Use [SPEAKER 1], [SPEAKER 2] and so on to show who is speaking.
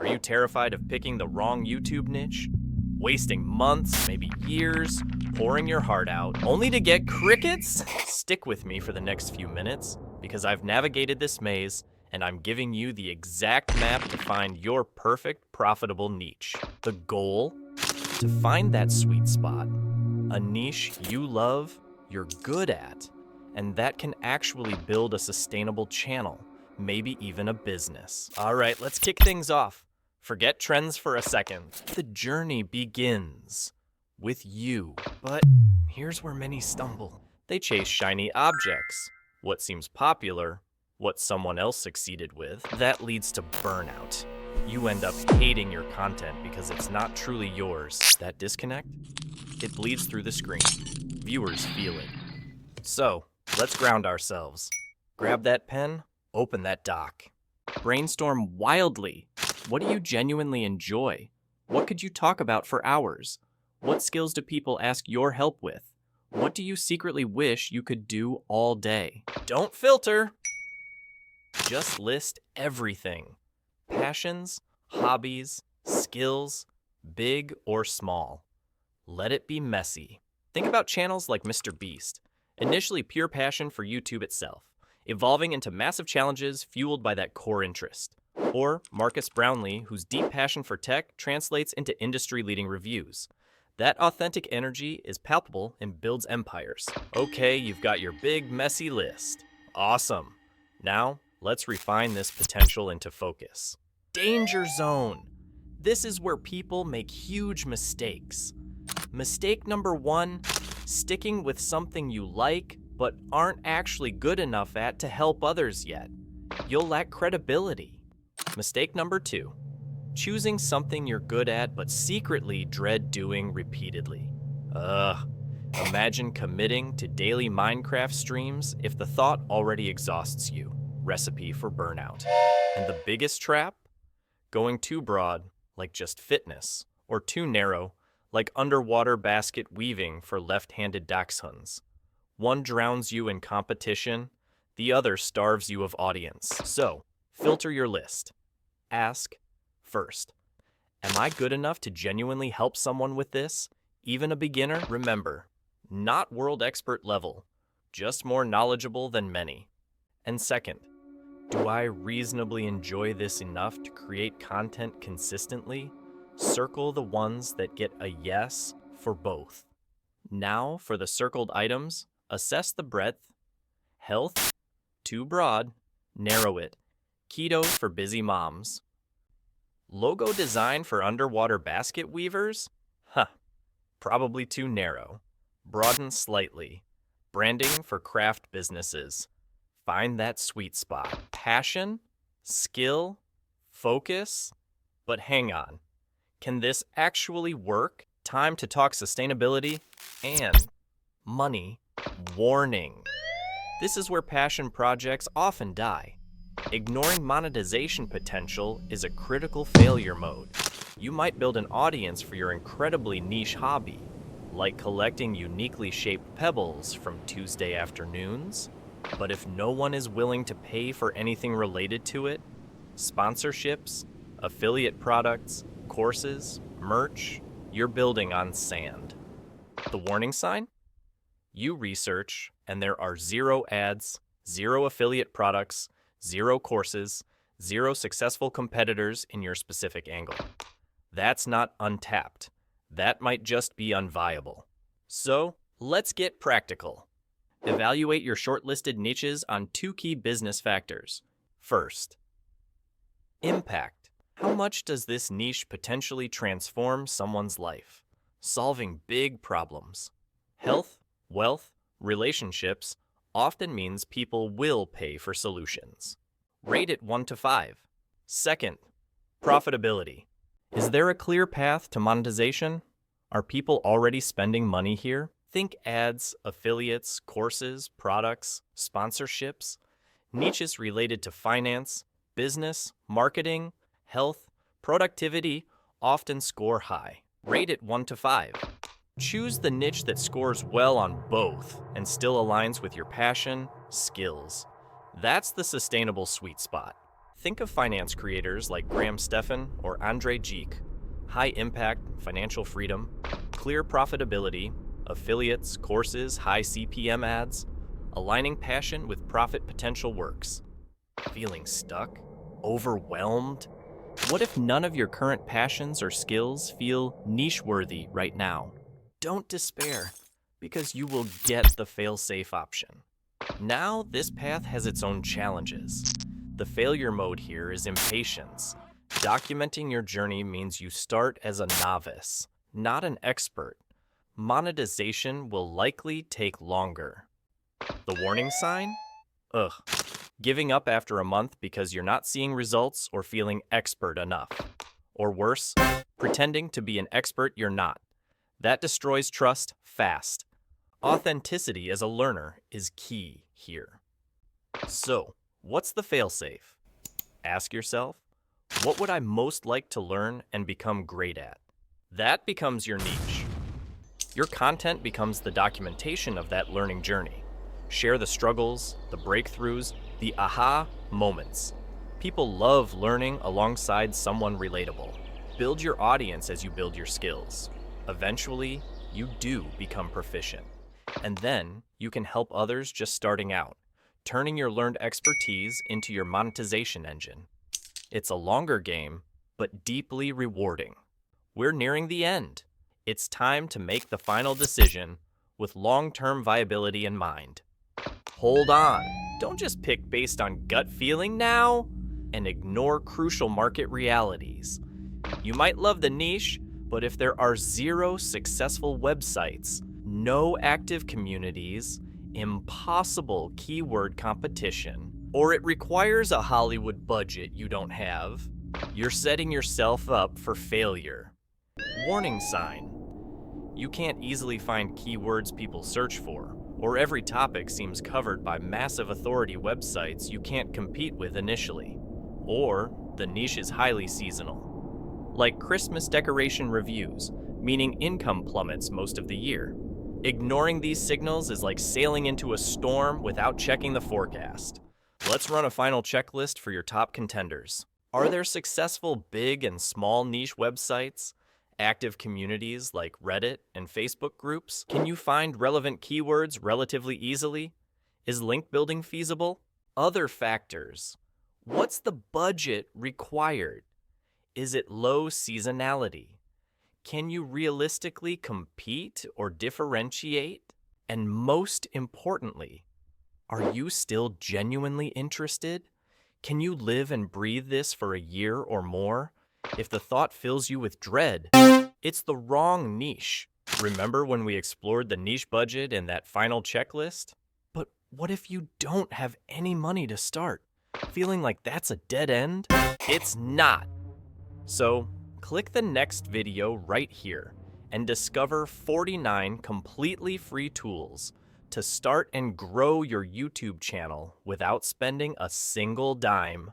[SPEAKER 1] Are you terrified of picking the wrong YouTube niche? Wasting months, maybe years, pouring your heart out, only to get crickets? Stick with me for the next few minutes, because I've navigated this maze, and I'm giving you the exact map to find your perfect, profitable niche. The goal? To find that sweet spot. A niche you love, you're good at, and that can actually build a sustainable channel, maybe even a business. All right, let's kick things off. Forget trends for a second. The journey begins with you. But here's where many stumble. They chase shiny objects, what seems popular, what someone else succeeded with. That leads to burnout. You end up hating your content because it's not truly yours. That disconnect? It bleeds through the screen. Viewers feel it. So, let's ground ourselves. Grab that pen, open that doc. Brainstorm wildly. What do you genuinely enjoy? What could you talk about for hours? What skills do people ask your help with? What do you secretly wish you could do all day? Don't filter. Just list everything. Passions, hobbies, skills, big or small. Let it be messy. Think about channels like Mr. Beast. Initially pure passion for YouTube itself, evolving into massive challenges fueled by that core interest. Or Marcus Brownlee, whose deep passion for tech translates into industry-leading reviews. That authentic energy is palpable and builds empires. Okay, you've got your big, messy list. Awesome. Now, let's refine this potential into focus. Danger zone. This is where people make huge mistakes. Mistake number 1, sticking with something you like, but aren't actually good enough at to help others yet. You'll lack credibility. Mistake number 2, choosing something you're good at but secretly dread doing repeatedly. Imagine committing to daily Minecraft streams if the thought already exhausts you. Recipe for burnout. And the biggest trap? Going too broad, like just fitness, or too narrow, like underwater basket weaving for left-handed dachshunds. One drowns you in competition, the other starves you of audience. So, filter your list. Ask first, am I good enough to genuinely help someone with this? Even a beginner? Remember, not world expert level, just more knowledgeable than many. And second, do I reasonably enjoy this enough to create content consistently? Circle the ones that get a yes for both. Now, for the circled items, assess the breadth. Health, too broad, narrow it. Keto for busy moms. Logo design for underwater basket weavers? Probably too narrow. Broaden slightly. Branding for craft businesses. Find that sweet spot. Passion, skill, focus. But hang on. Can this actually work? Time to talk sustainability and money. Warning. This is where passion projects often die. Ignoring monetization potential is a critical failure mode. You might build an audience for your incredibly niche hobby, like collecting uniquely shaped pebbles from Tuesday afternoons. But if no one is willing to pay for anything related to it, sponsorships, affiliate products, courses, merch, you're building on sand. The warning sign? You research, and there are 0 ads, 0 affiliate products, 0 courses, 0 successful competitors in your specific angle. That's not untapped. That might just be unviable. So, let's get practical. Evaluate your shortlisted niches on 2 key business factors. First, impact. How much does this niche potentially transform someone's life? Solving big problems. Health, wealth, relationships often means people will pay for solutions. Rate it 1 to 5. Second, profitability. Is there a clear path to monetization? Are people already spending money here? Think ads, affiliates, courses, products, sponsorships, niches related to finance, business, marketing, health, productivity often score high. Rate it 1 to 5. Choose the niche that scores well on both and still aligns with your passion, skills. That's the sustainable sweet spot. Think of finance creators like Graham Stephan or Andre Geek. High impact, financial freedom, clear profitability, affiliates, courses, high CPM ads, aligning passion with profit potential works. Feeling stuck? Overwhelmed? What if none of your current passions or skills feel niche-worthy right now? Don't despair, because you will get the fail-safe option. Now, this path has its own challenges. The failure mode here is impatience. Documenting your journey means you start as a novice, not an expert. Monetization will likely take longer. The warning sign? Ugh. Giving up after a month because you're not seeing results or feeling expert enough. Or worse, pretending to be an expert you're not. That destroys trust fast. Authenticity as a learner is key here. So, what's the failsafe? Ask yourself, what would I most like to learn and become great at? That becomes your niche. Your content becomes the documentation of that learning journey. Share the struggles, the breakthroughs, the aha moments. People love learning alongside someone relatable. Build your audience as you build your skills. Eventually, you do become proficient. And then you can help others just starting out, turning your learned expertise into your monetization engine. It's a longer game, but deeply rewarding. We're nearing the end. It's time to make the final decision with long-term viability in mind. Hold on. Don't just pick based on gut feeling now and ignore crucial market realities. You might love the niche, but if there are 0 successful websites, no active communities, impossible keyword competition, or it requires a Hollywood budget you don't have, you're setting yourself up for failure. Warning sign. You can't easily find keywords people search for, or every topic seems covered by massive authority websites you can't compete with initially. Or the niche is highly seasonal. Like Christmas decoration reviews, meaning income plummets most of the year. Ignoring these signals is like sailing into a storm without checking the forecast. Let's run a final checklist for your top contenders. Are there successful big and small niche websites? Active communities like Reddit and Facebook groups? Can you find relevant keywords relatively easily? Is link building feasible? Other factors. What's the budget required? Is it low seasonality? Can you realistically compete or differentiate? And most importantly, are you still genuinely interested? Can you live and breathe this for a year or more? If the thought fills you with dread, it's the wrong niche. Remember when we explored the niche budget in that final checklist? But what if you don't have any money to start? Feeling like that's a dead end? It's not. So, click the next video right here and discover 49 completely free tools to start and grow your YouTube channel without spending a single dime.